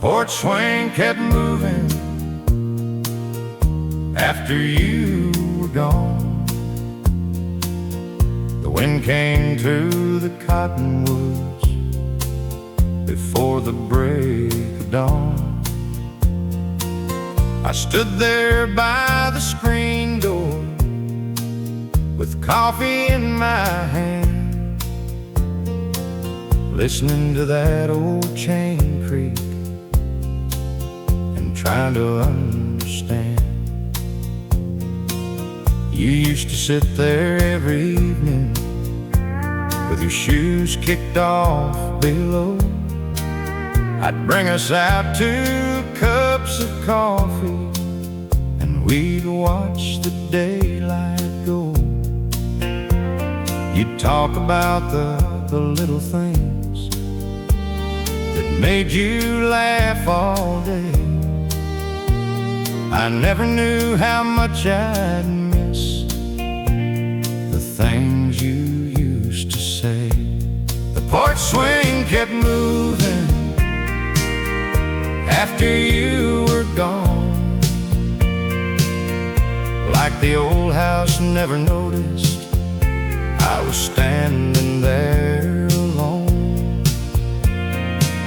porch swing kept moving after you were gone. The wind came through the cottonwoods before the break of dawn. I stood there by the screen door with coffee in my hand, listening to that old chain creak and trying to understand. You used to sit there every evening with your shoes kicked off below. I'd bring us out 2 cups of coffee and we'd watch the daylight go. You'd talk about the little things that made you laugh all day. I never knew how much I'd miss the things you used to say. The porch swing kept moving after you were gone, like the old house never noticed I was standing there alone.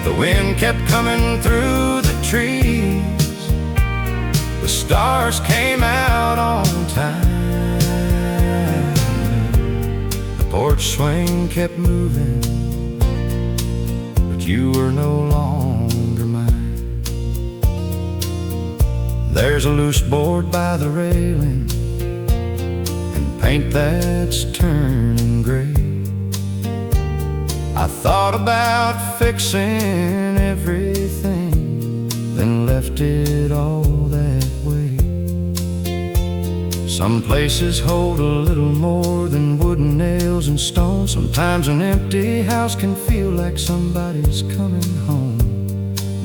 The wind kept coming through the trees, the stars came out on time. The porch swing kept moving, but you were no longer mine. There's a loose board by the railing and paint that's turning gray. I thought about fixing everything, then left it all that way. Some places hold a little more than wooden nails and stone. Sometimes an empty house can feel like somebody's coming home.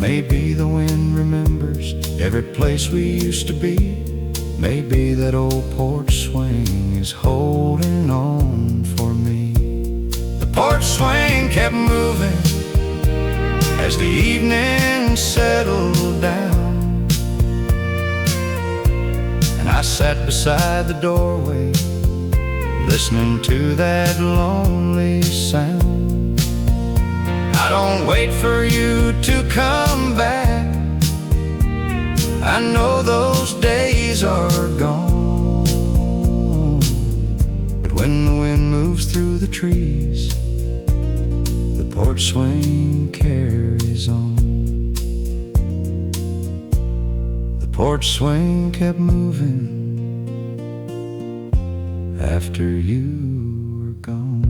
Maybe the wind remembers every place we used to be. Maybe that old porch swing is holding on for me. The porch swing kept moving as the evening settled down, and I sat beside the doorway listening to that lonely sound. I don't wait for you to come back, I know those days are gone. But when the wind moves through the trees, the porch swing carries on. The porch swing kept moving after you were gone.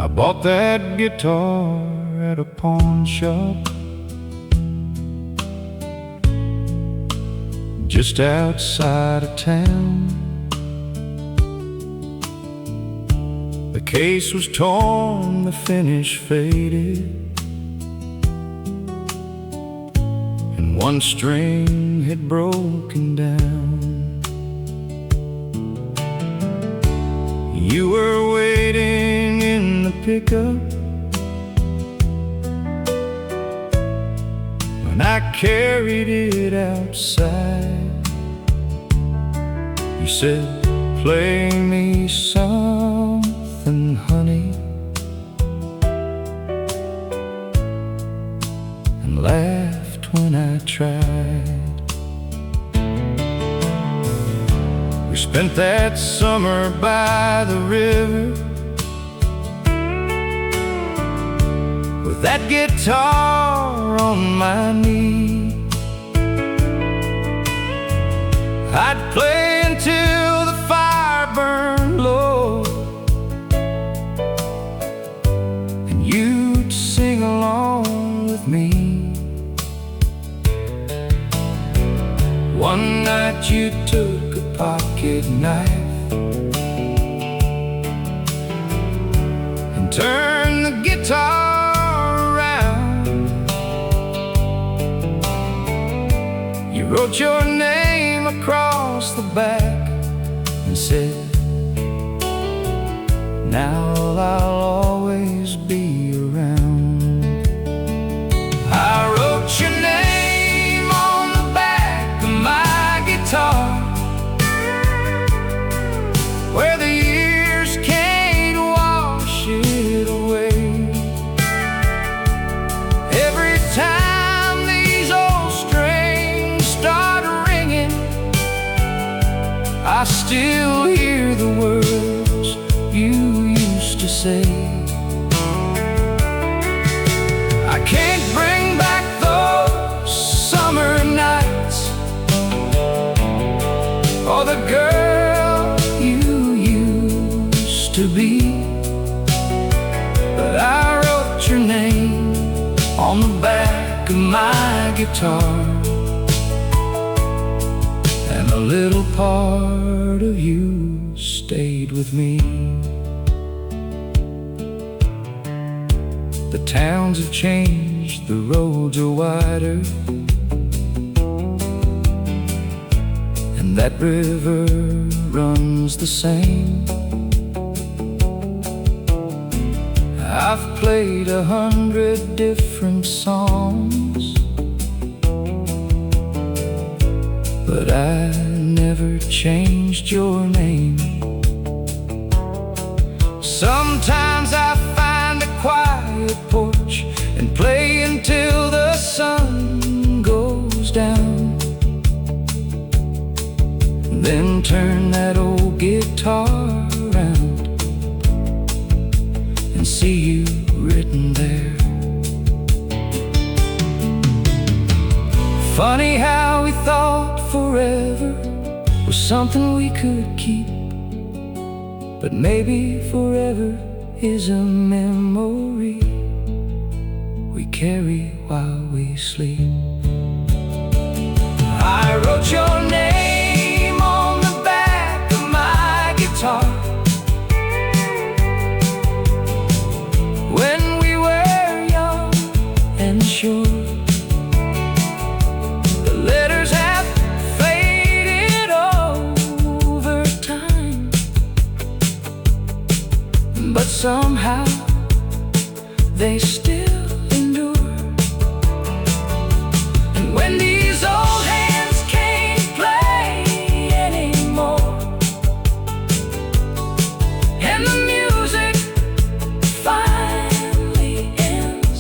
I bought that guitar at a pawn shop just outside of town. The case was torn, the finish faded, and one string had broken down. You were waiting in the pickup when I carried it outside. You said, "Play me something, honey," and laughed when I tried. We spent that summer by the river with that guitar on my knee. I'd play until the fire burned low, and you'd sing me. One night you took a pocket knife and turned the guitar around. You wrote your name across the back and said, now I'll always be around. I wrote your name on the back of my guitar, where the years can't wash it away. Every time these old strings start ringing, I still hear the words you used to say. I can't bring back those summer nights or the girl you used to be, but I wrote your name on the back of my guitar, and a little part of you stayed with me. The towns have changed, the roads are wider, and that river runs the same. I've played 100 different songs, but I never changed your name. Sometimes I find a quiet porch and play until the sun goes down, then turn that old guitar around and see you written there. Funny how we thought forever was something we could keep, but maybe forever is a memory we carry while we sleep. I wrote your name on the back of my guitar when we were young and sure. The letters have faded over time, but somehow they still endure. And when these old hands can't play anymore, and the music finally ends,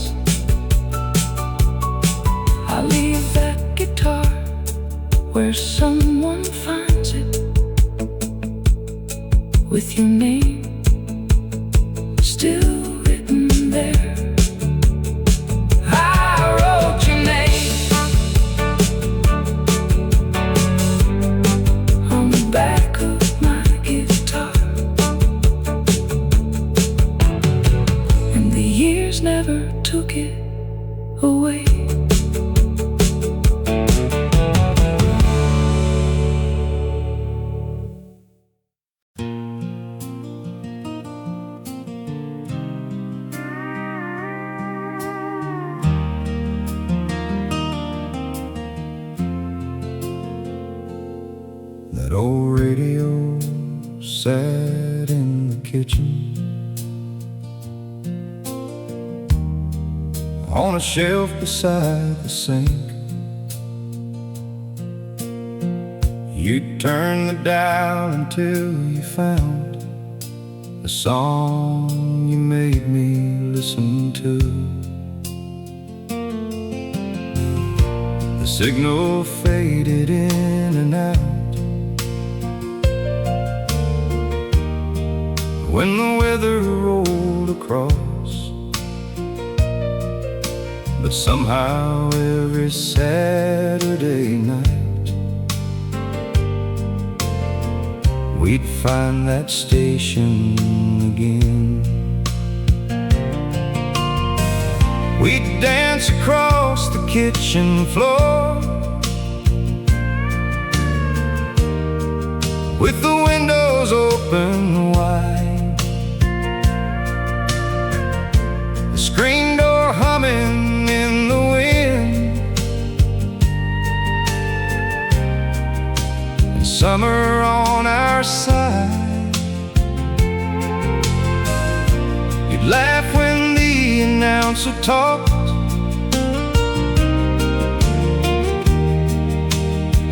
I leave that guitar where someone finds it, with your name still written there. I wrote your name on the back of my guitar, and the years never took it away. That old radio sat in the kitchen on a shelf beside the sink. You turned the dial until you found the song you made me listen to. The signal faded in and out when the weather rolled across, but somehow every Saturday night we'd find that station again. We'd dance dance across the kitchen floor, with the windows open wide, the screen door humming in the wind, and summer on our side. You'd laugh when the announcer talked,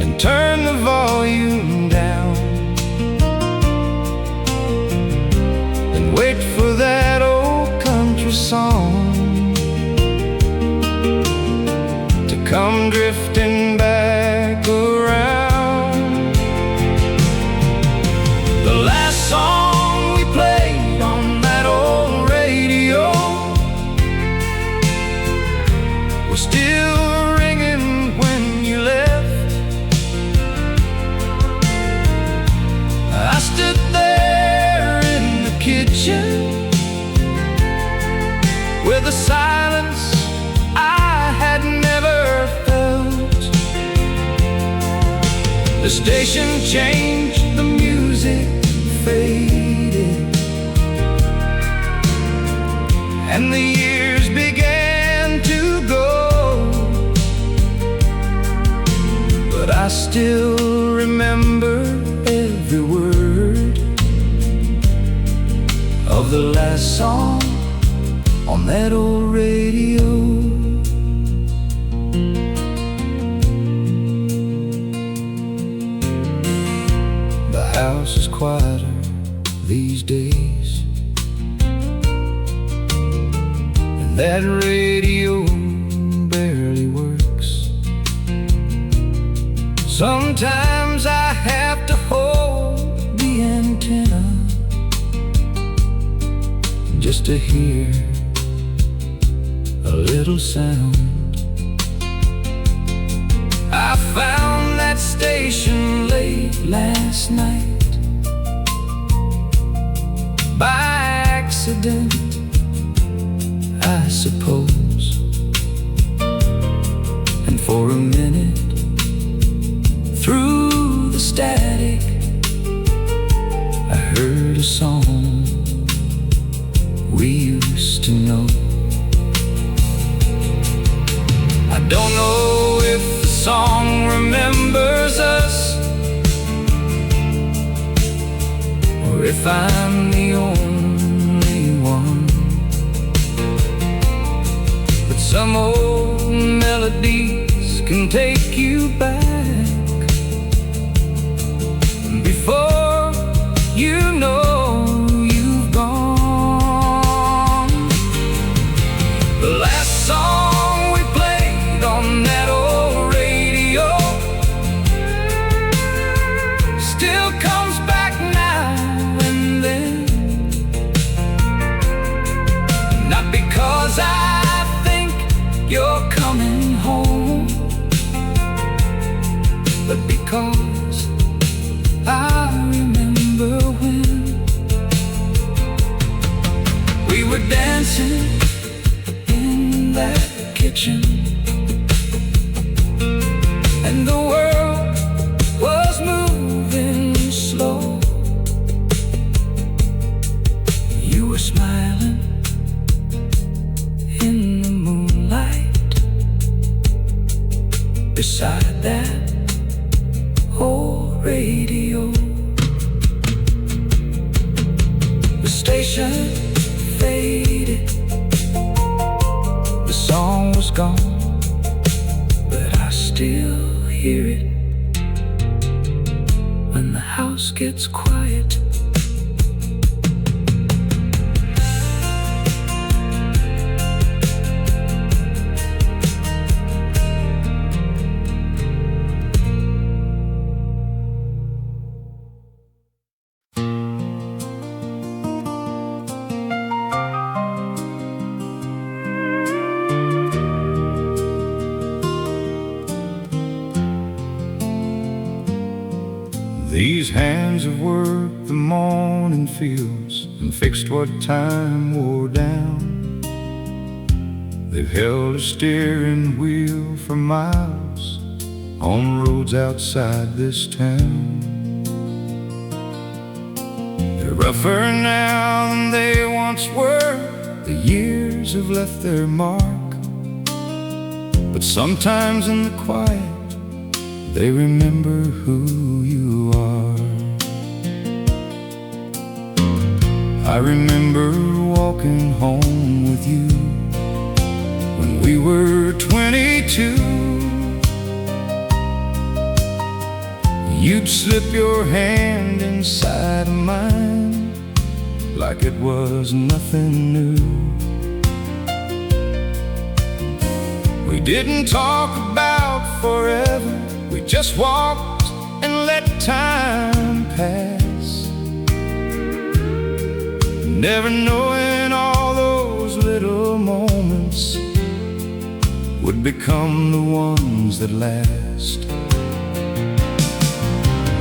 and turn the volume down, and wait for that old country song to come drifting back around. The last song we played on that old radio was still ringing when you left. I stood there in the kitchen with a silence I had never felt. The station changed, the music faded, and the years began to go, but I still remember every word of the last song on that old radio. The house is quieter these days, and that radio barely works. Sometimes I have to hold the antenna just to hear a little sound. I found that station late last night by accident, I suppose, and for a minute through the static I heard a song we used to know. I don't know if the song remembers us, or if I'm the only one, but some old melodies can take you back before you know you've gone. The last song we played on that old radio still comes back now and then, not because I think you're coming home, but because I remember when we were dancing in that kitchen, and the world was moving slow. You were smiling in the moonlight beside that old radio. The station faded, the song was gone, but I still hear it when the house gets quiet. These hands have worked the morning fields and fixed what time wore down. They've held a steering wheel for miles on roads outside this town. They're rougher now than they once were. The years have left their mark, but sometimes in the quiet they remember who you are. I remember walking home with you when we were 22. You'd slip your hand inside of mine like it was nothing new. We didn't talk about forever, we just walked and let time pass, never knowing all those little moments would become the ones that last.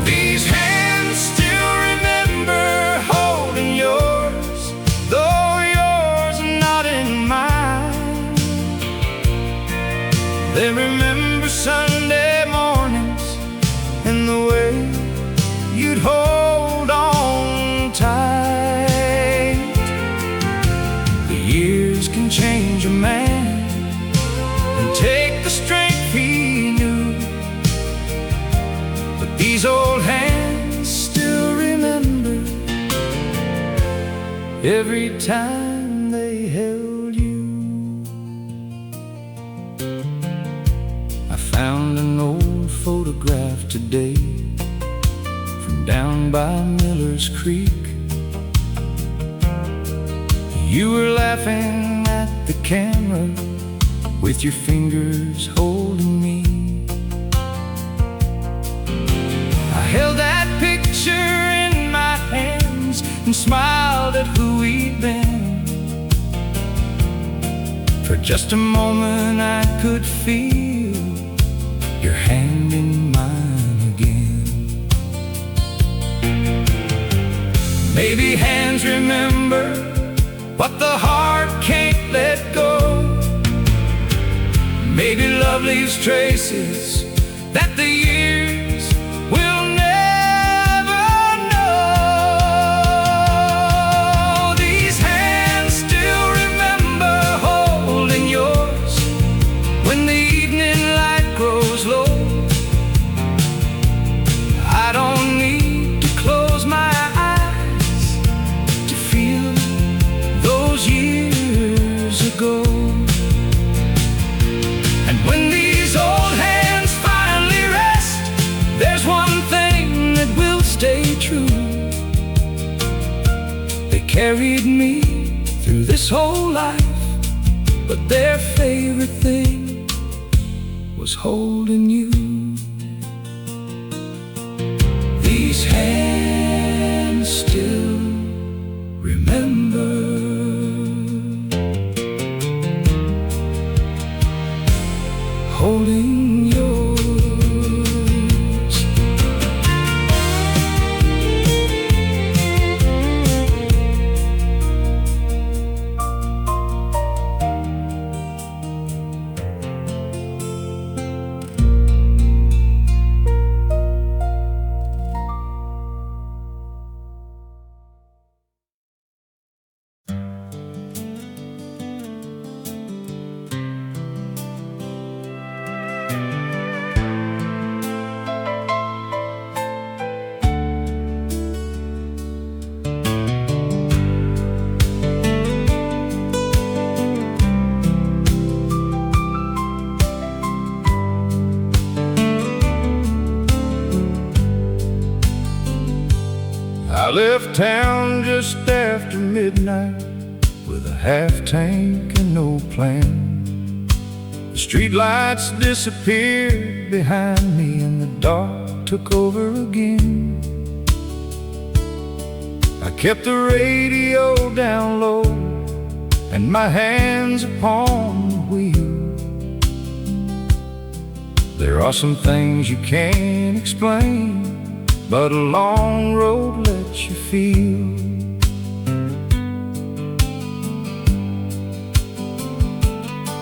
These hands still remember holding yours, though yours are not in mine. They remember Sunday mornings and the way you'd hold on tight. The years can change a man and take the strength he knew, but these old hands still remember every time they held you. I found an old photograph today from down by Miller's Creek. You were laughing at the camera with your fingers holding me. I held that picture in my hands and smiled at who we'd been. For just a moment I could feel your hand in mine again. Maybe hands remember what the heart can't let go. Maybe love leaves traces that the years will never know. These hands still remember holding yours when the evening light grows low. I don't need to close my eyes to feel those years ago. And when these old hands finally rest, there's one thing that will stay true. They carried me through this whole life, but their favorite thing was holding you. These hands still remember holding yours. I left town just after midnight with a half tank and no plan. The streetlights disappeared behind me and the dark took over again. I kept the radio down low and my hands upon the wheel. There are some things you can't explain, but a long road lets you feel.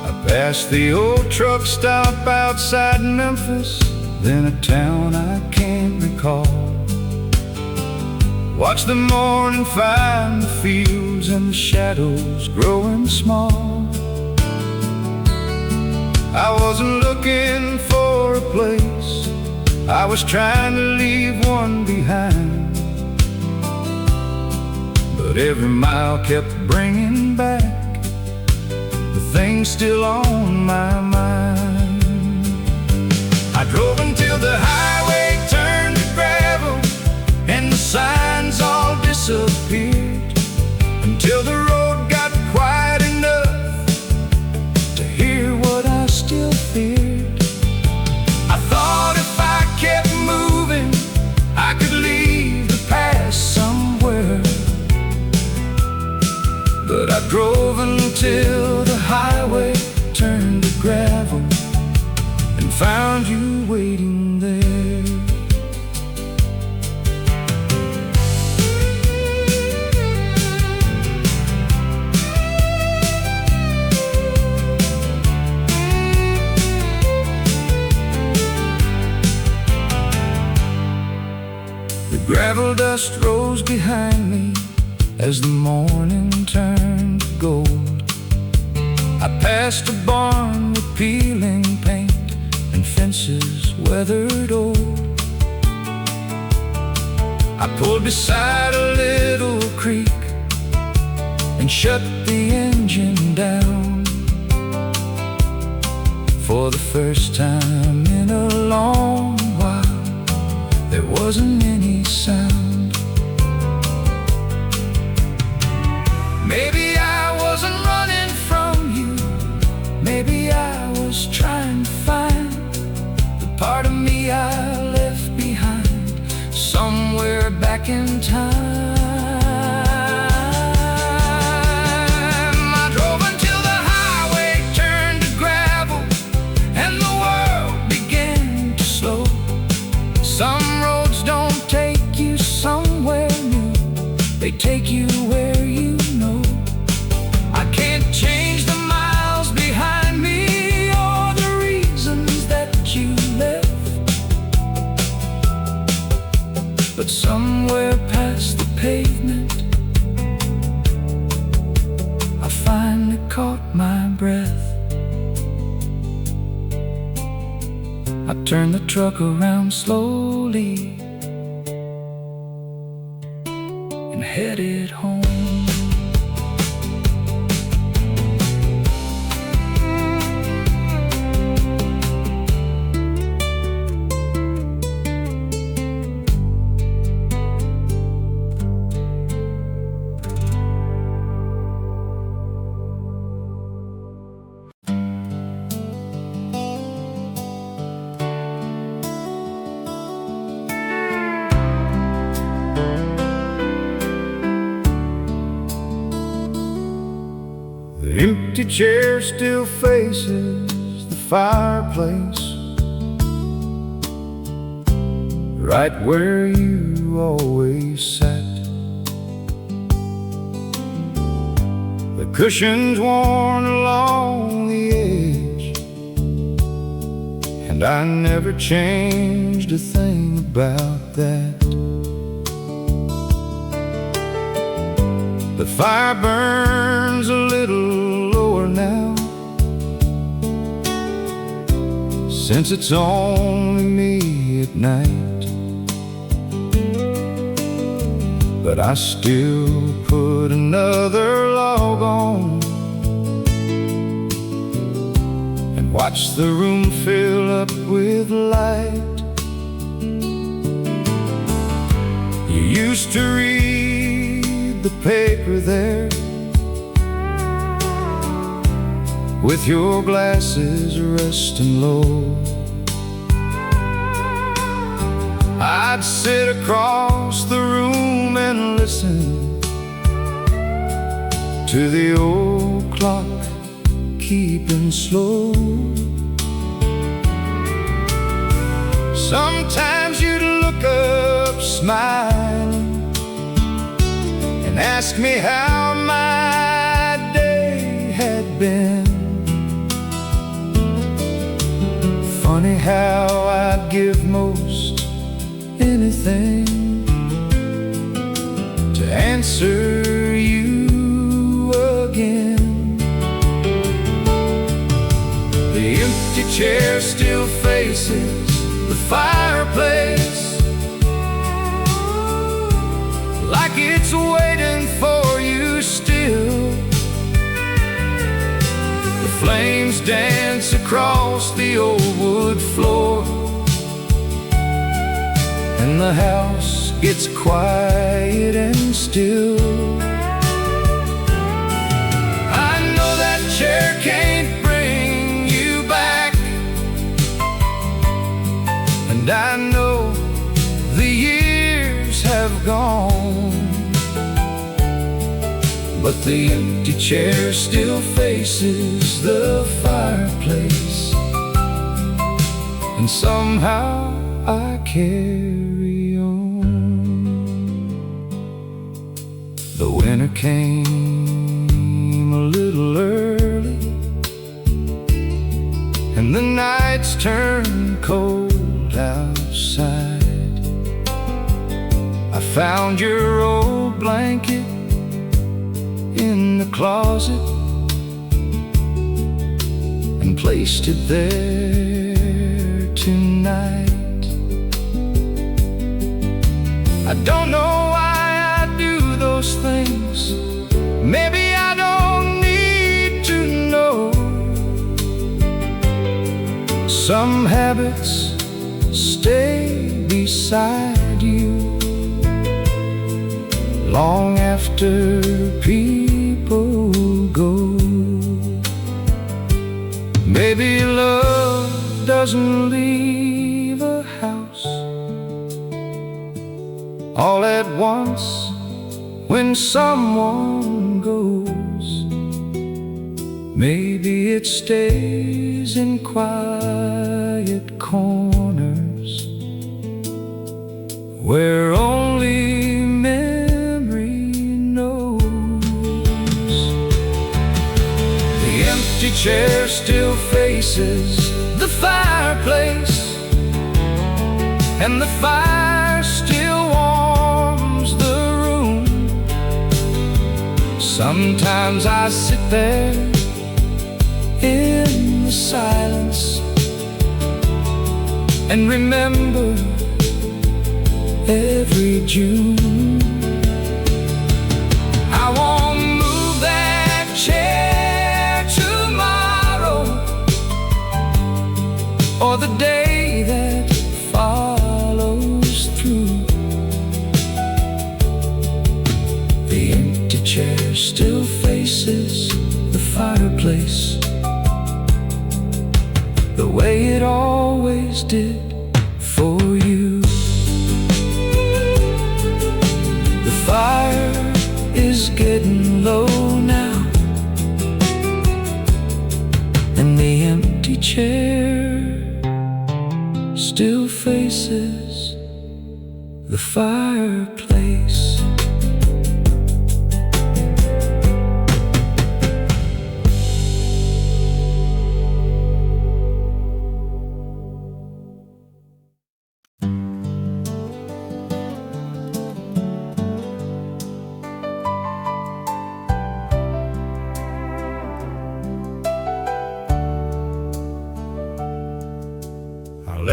I Past the old truck stop outside Memphis, then a town I can't recall. Watch the morning find the fields and the shadows growing small. I wasn't looking for a place, I was trying to leave one behind. But every mile kept bringing back the things still on my mind. I drove until the highway turned to gravel and the signs all disappeared, until the road got quiet enough to hear what I still feared. I thought if I kept moving, I could leave the past somewhere. But I drove until the highway turned to gravel and found you waiting there. The gravel dust rose behind me as the morning turned to gold. I passed a barn with peeling paint and fences weathered old. I pulled beside a little creek and shut the engine down. For the first time in a long while, there wasn't any sound. Maybe I wasn't running from you, maybe I was trying to find the part of me I left behind somewhere back in time. I drove until the highway turned to gravel and the world began to slow. Some roads don't take you somewhere new, they take you where you know. I can't change the miles behind me or the reasons that you left, but somewhere past the pavement, I finally caught my breath. I turned the truck around slowly and headed home. The empty chair still faces the fireplace, right where you always sat. The cushion's worn along the edge, and I never changed a thing about that. The fire burns a little lower now, since it's only me at night. But I still put another log on and watch the room fill up with light. You used to read the paper there with your glasses resting low. I'd sit across the room and listen to the old clock keeping slow. Sometimes you'd look up smiling and ask me how my day had been. funny how I'd give most anything to answer you again. The empty chair still faces the fireplace, like it's waiting for you still. The flames dance across the old wood floor, and the house gets quiet and still. I know that chair can't bring you back, and I know the years have gone, but the empty chair still faces the fireplace, and somehow I carry on. The winter came a little early, and the nights turned cold outside. I found your old blanket in the closet and placed it there tonight. I don't know why I do those things. Maybe I don't need to know. Some habits stay beside you long after people go. Maybe love doesn't leave a house all at once when someone goes. Maybe it stays in quiet corners where only memory knows. The empty chair still faces the fireplace, and the fire still warms the room. Sometimes I sit there in the silence and remember every June. I won't move that chair tomorrow or the day that follows through. The empty chair still faces the fireplace the way it always did for you. The fire is getting low now, and the empty chair still faces the fireplace.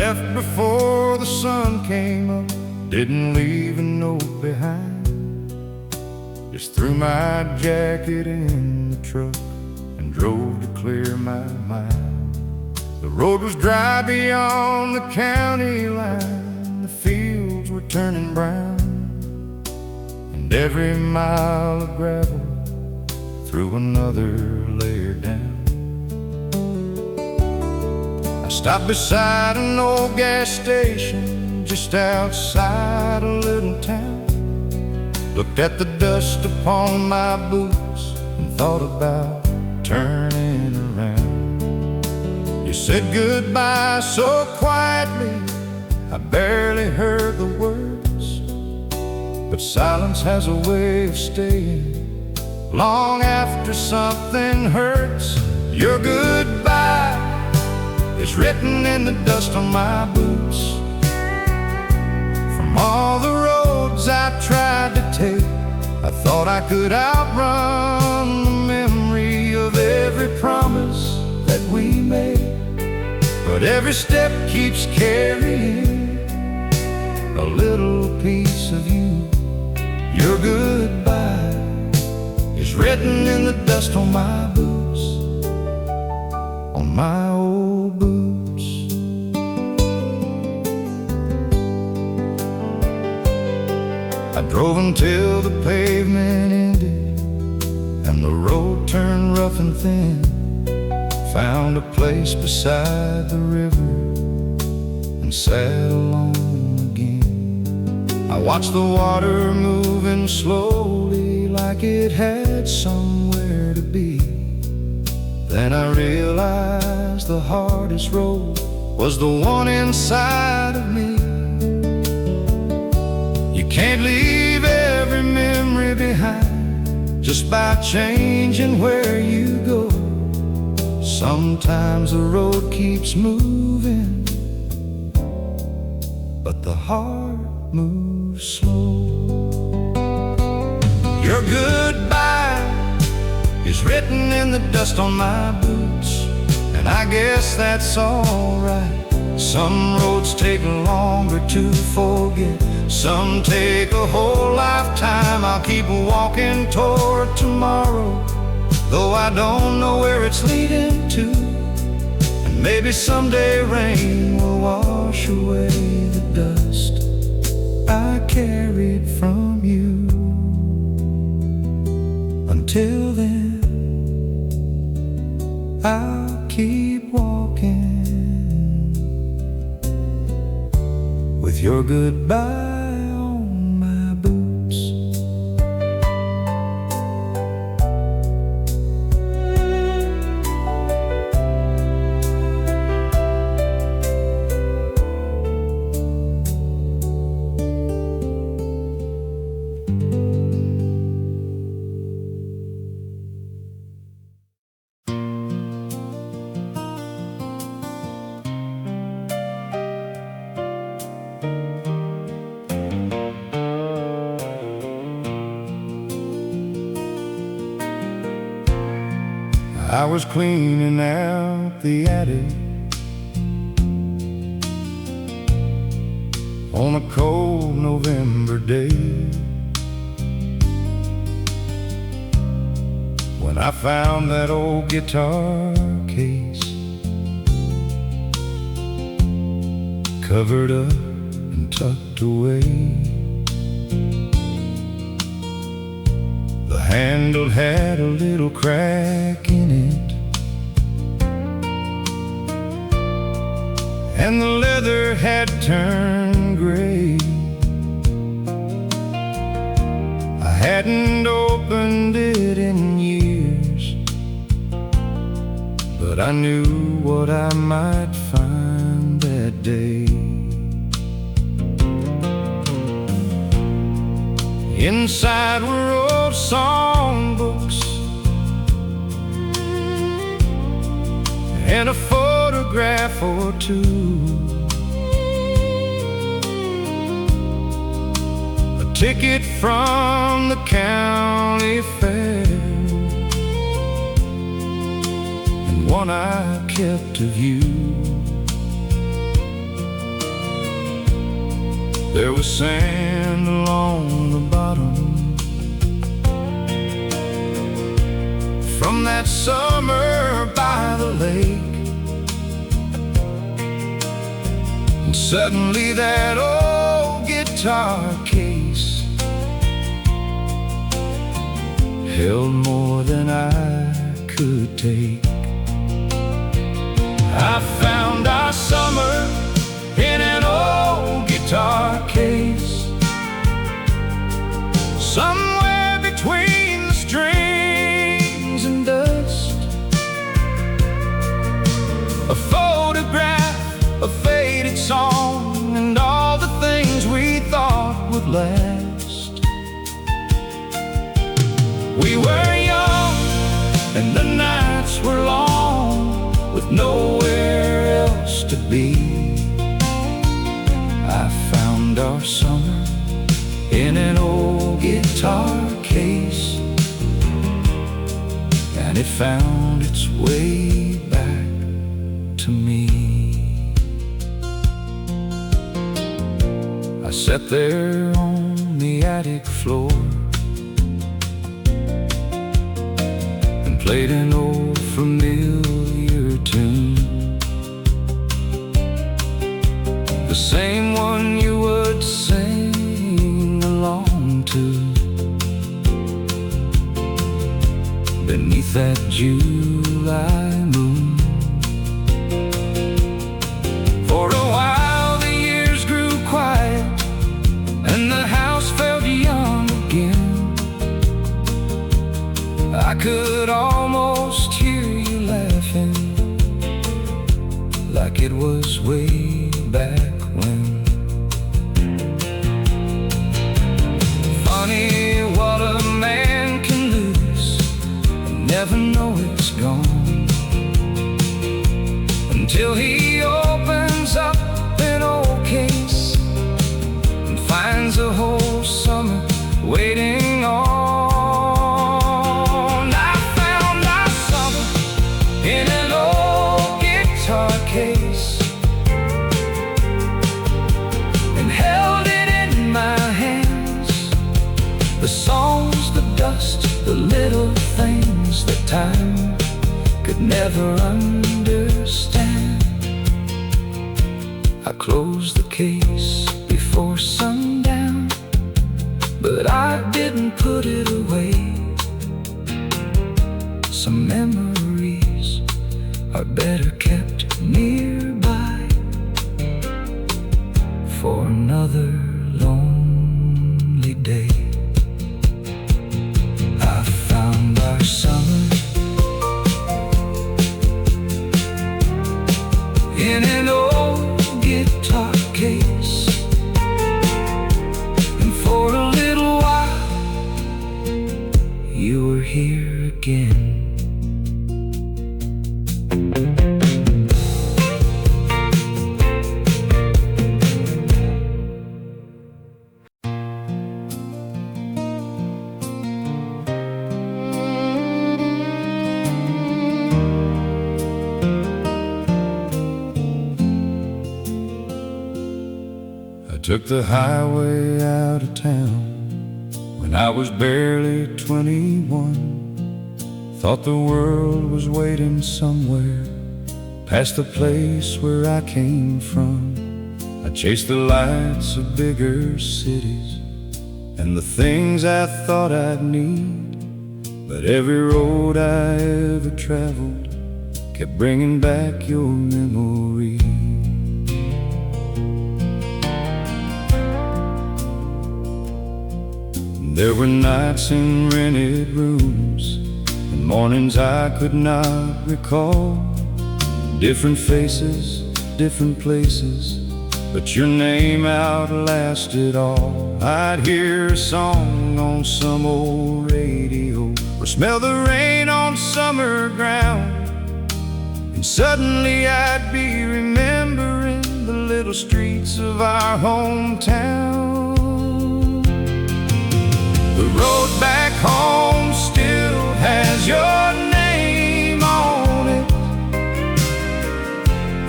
Left before the sun came up, didn't leave a note behind. Just threw my jacket in the truck and drove to clear my mind. The road was dry beyond the county line. The fields were turning brown, and every mile of gravel threw another layer down. Stopped beside an old gas station just outside a little town. Looked at the dust upon my boots and thought about turning around. You said goodbye so quietly, I barely heard the words, but silence has a way of staying long after something hurts. Your goodbye is is written in the dust on my boots. From all the roads I tried to take, I thought I could outrun the memory of every promise that we made. But every step keeps carrying a little piece of you. Your goodbye is written in the dust on my boots, on my old boots. I drove until the pavement ended and the road turned rough and thin. Found a place beside the river and sat alone again. I watched the water moving slowly like it had somewhere to be. Then I realized the hardest road was the one inside of me. You can't leave every memory behind just by changing where you go. Sometimes the road keeps moving, but the heart moves slow. Your goodbye is written in the dust on my boots, and I guess that's alright. Some roads take longer to forget, some take a whole lifetime. I'll keep walking toward tomorrow, though I don't know where it's leading to. And maybe someday rain will wash away the dust I carried from you. Until then, I'll keep walking with your goodbye. I was cleaning out the attic on a cold November day when I found that old guitar case covered up and tucked away. The handle had a little crack in it, and the leather had turned gray. I hadn't opened it in years, but I knew what I might find that day. Inside were old songbooks and a photograph or two, a ticket from the county fair, and one I kept of you. There was sand along the bottom from that summer by the lake, and suddenly that old guitar case held more than I could take. I found our summer in an old guitar case, somewhere between the strings and dust. A photograph, a faded song, and all the things we thought would last. We were young and the nights were long, with nowhere else summer in an old guitar case, and it found its way back to me. I sat there on the attic floor and played an old familiar tune, the same one you would sing along to beneath that July moon. For a while the years grew quiet and the house felt young again. I could almost hear you laughing, like it was way back when. Funny what a man can lose and never know it's gone, until he opens up an old case and finds a whole summer waiting on. I found my summer in an old guitar case and held it in my hands. The songs, the dust, the little things that time could never understand. I closed the case before sundown, but I didn't put it away. Some memories are better kept nearby for another lonely day. I found our summer in an old guitar case, and for a little while you were here again. Took the highway out of town when I was barely 21. Thought the world was waiting somewhere past the place where I came from. I chased the lights of bigger cities and the things I thought I'd need, but every road I ever traveled kept bringing back your memory. There were nights in rented rooms and mornings I could not recall. Different faces, different places, but your name outlasted all. I'd hear a song on some old radio or smell the rain on summer ground, and suddenly I'd be remembering the little streets of our hometown. The road back home still has your name on it.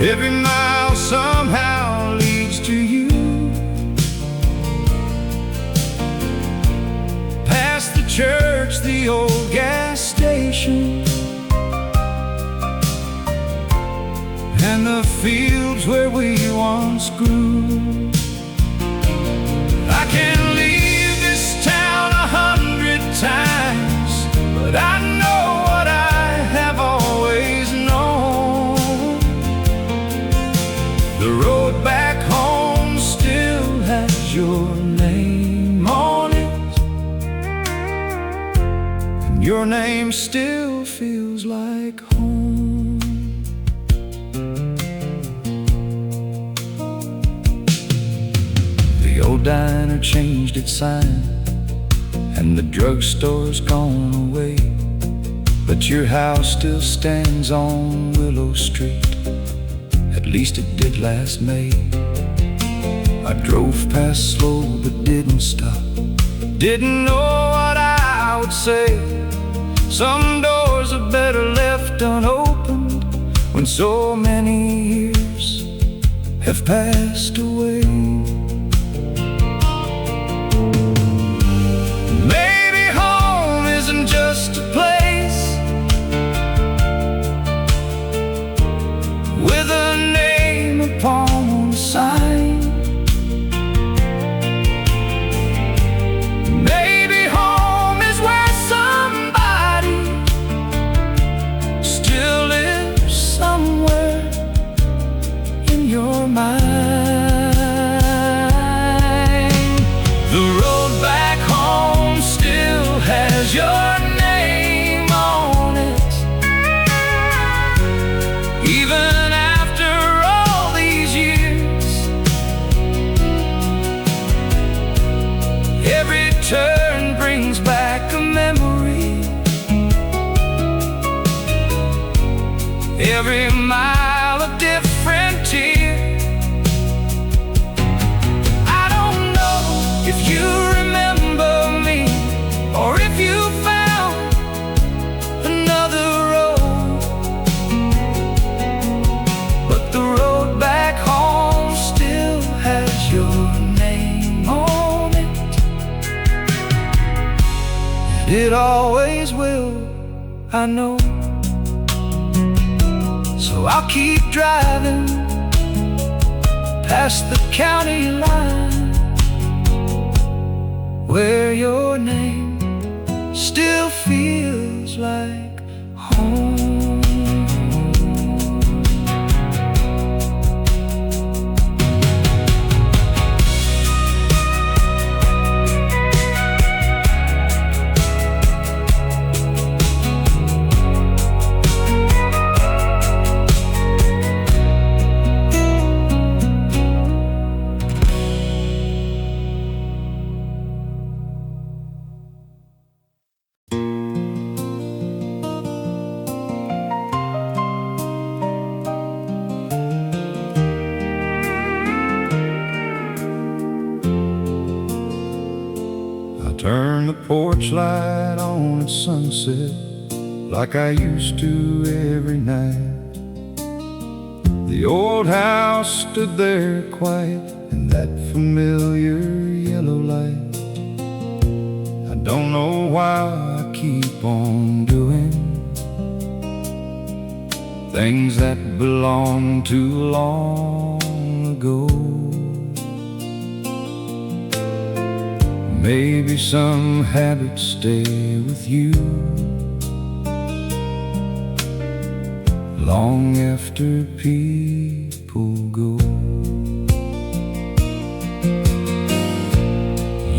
Every mile somehow leads to you. Past the church, the old gas station, and the fields where we once grew. I can't leave this town 100 times, but I know what I have always known. The road back home still has your name on it, and your name still feels like home. The old diner changed its sign and the drugstore's gone away, but your house still stands on Willow Street. At least it did last May. I I drove past slow but didn't stop. Didn't know what I would say. Some doors are better left unopened when so many years have passed away. Maybe home isn't just a place with a name upon a sign. Maybe home is where somebody still lives somewhere in your mind. The road back home still has your name on it, even after all these years. Every turn brings back a memory. Every mile a different tear. I don't know if you remember me, or if you found another road, but the road back home still has your name on it. And it always will, I know. So I'll keep driving past the county line, where your name still feels like home. Turn the porch light on at sunset, like I used to every night. The old house stood there quiet in that familiar yellow light. I don't know why I keep on doing things that belonged too long ago. Maybe some habits stay with you long after people go.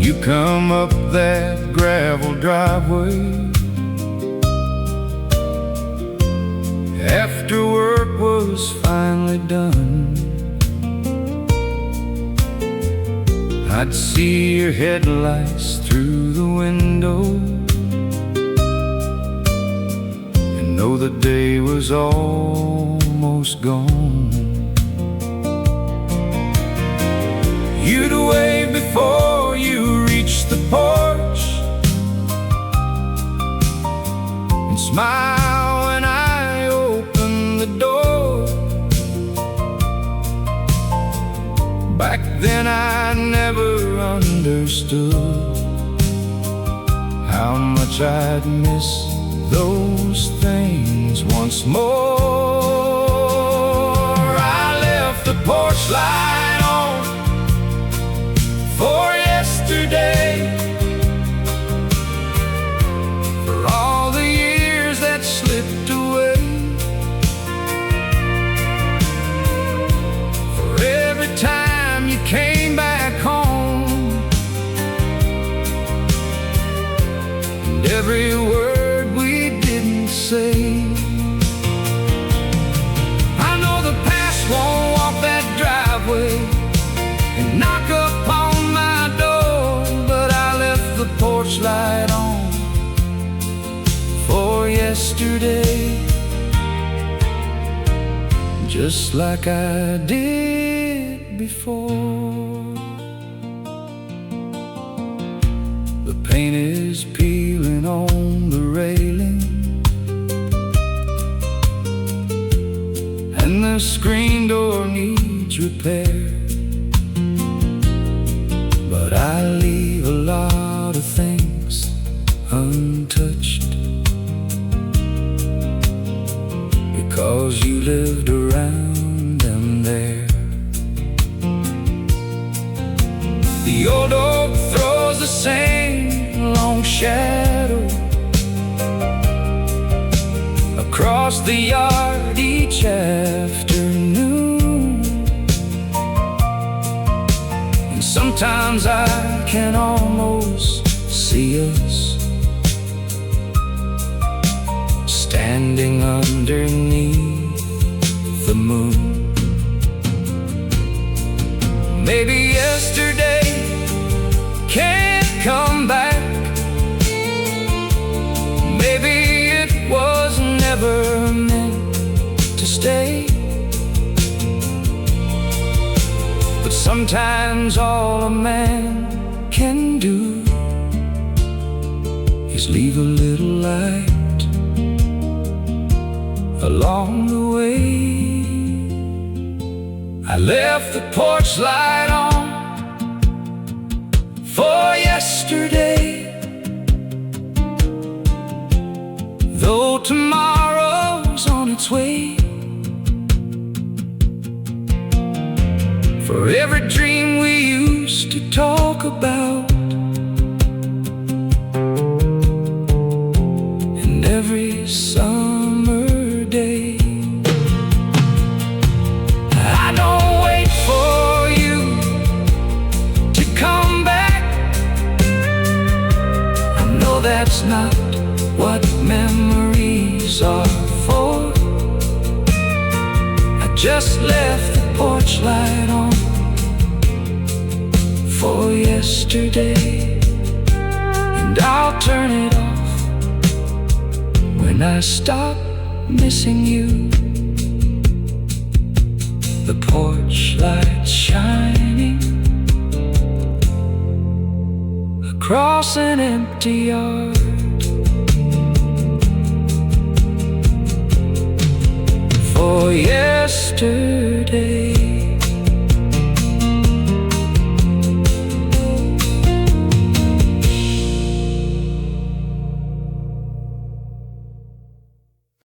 You come up that gravel driveway after work was finally done. I'd see your headlights through the window and know the day was almost gone. You'd wave before you reached the porch and smile when I opened the door. Back then I never understood how much I'd miss those things once more. I left the porch light on for yesterday, for all the years that slipped away, for every time you came back home, and every word we didn't say. I know the past won't walk that driveway and knock upon my door, but I left the porch light on for yesterday, just like I did before. paint is peeling on the railing, and the screen door needs repair. But I leave a lot of things untouched, because you lived around them there. The old oak throws the same long shadow across the yard each afternoon, and sometimes I can almost see us standing underneath the moon. Maybe yesterday can't come back. Maybe it was never meant to stay. But sometimes all a man can do is leave a little light along the way. I left the porch light on for yesterday, though tomorrow's on its way. For every dream we used to talk about, and every summer day. I don't wait for you to come back. I know that's not what memories are for. I just left the porch light on for yesterday, and I'll turn it off when I stop missing you. The porch light shining across an empty yard, for yesterday.